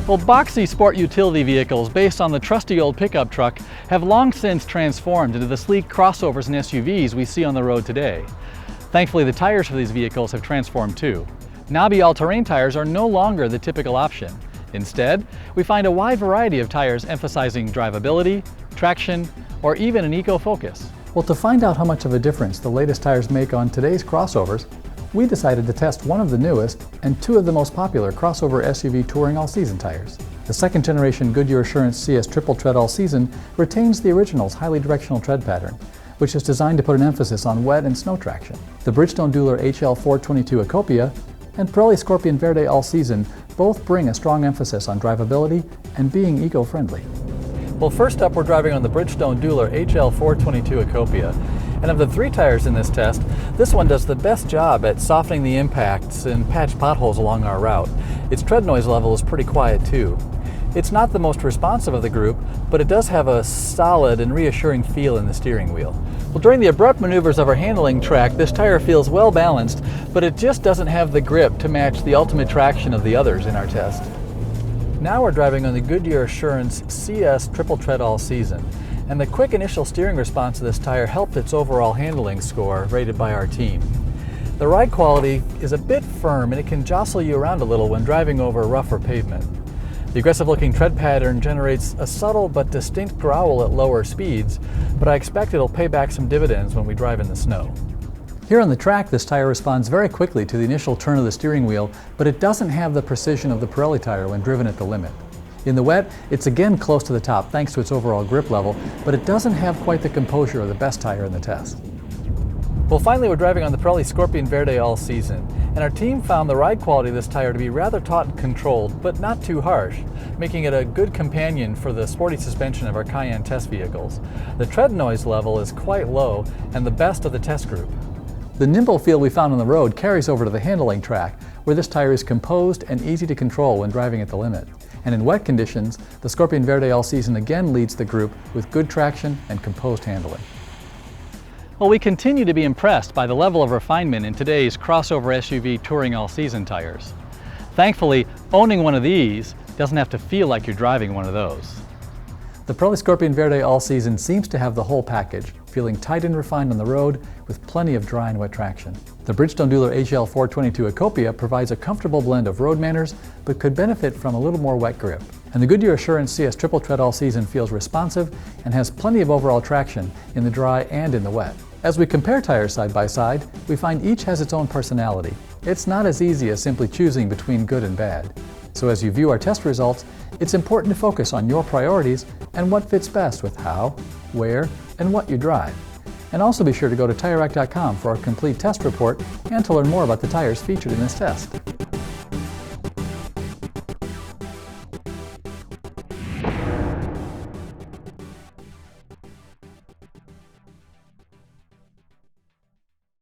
Well, boxy sport utility vehicles based on the trusty old pickup truck have long since transformed into the sleek crossovers and SUVs we see on the road today. Thankfully, the tires for these vehicles have transformed too. Knobby all-terrain tires are no longer the typical option. Instead, we find a wide variety of tires emphasizing drivability, traction, or even an eco-focus. Well, to find out how much of a difference the latest tires make on today's crossovers, we decided to test one of the newest and two of the most popular crossover SUV touring all-season tires. The second generation Goodyear Assurance CS Triple Tread All-Season retains the original's highly directional tread pattern, which is designed to put an emphasis on wet and snow traction. The Bridgestone Dueler HL422 Ecopia and Pirelli Scorpion Verde All-Season both bring a strong emphasis on drivability and being eco-friendly. Well, first up, we're driving on the Bridgestone Dueler HL422 Ecopia. And of the three tires in this test, this one does the best job at softening the impacts and patch potholes along our route. Its tread noise level is pretty quiet too. It's not the most responsive of the group, but it does have a solid and reassuring feel in the steering wheel. Well, during the abrupt maneuvers of our handling track, this tire feels well balanced, but it just doesn't have the grip to match the ultimate traction of the others in our test. Now we're driving on the Goodyear Assurance CS Triple Tread All-Season. And the quick initial steering response of this tire helped its overall handling score, rated by our team. The ride quality is a bit firm and it can jostle you around a little when driving over rougher pavement. The aggressive-looking tread pattern generates a subtle but distinct growl at lower speeds, but I expect it'll pay back some dividends when we drive in the snow. Here on the track, this tire responds very quickly to the initial turn of the steering wheel, but it doesn't have the precision of the Pirelli tire when driven at the limit. In the wet, it's again close to the top thanks to its overall grip level, but it doesn't have quite the composure of the best tire in the test. Well, finally we're driving on the Pirelli Scorpion Verde All-Season, and our team found the ride quality of this tire to be rather taut and controlled, but not too harsh, making it a good companion for the sporty suspension of our Cayenne test vehicles. The tread noise level is quite low and the best of the test group. The nimble feel we found on the road carries over to the handling track, where this tire is composed and easy to control when driving at the limit. And in wet conditions, the Scorpion Verde All-Season again leads the group with good traction and composed handling. Well, we continue to be impressed by the level of refinement in today's crossover SUV touring all-season tires. Thankfully, owning one of these doesn't have to feel like you're driving one of those. The Pirelli Scorpion Verde All-Season seems to have the whole package, feeling tight and refined on the road with plenty of dry and wet traction. The Bridgestone Dueler HL422 Ecopia provides a comfortable blend of road manners, but could benefit from a little more wet grip. And the Goodyear Assurance CS Triple Tread All-Season feels responsive and has plenty of overall traction in the dry and in the wet. As we compare tires side by side, we find each has its own personality. It's not as easy as simply choosing between good and bad. So as you view our test results, it's important to focus on your priorities and what fits best with how, where, and what you drive. And also be sure to go to TireRack.com for our complete test report and to learn more about the tires featured in this test.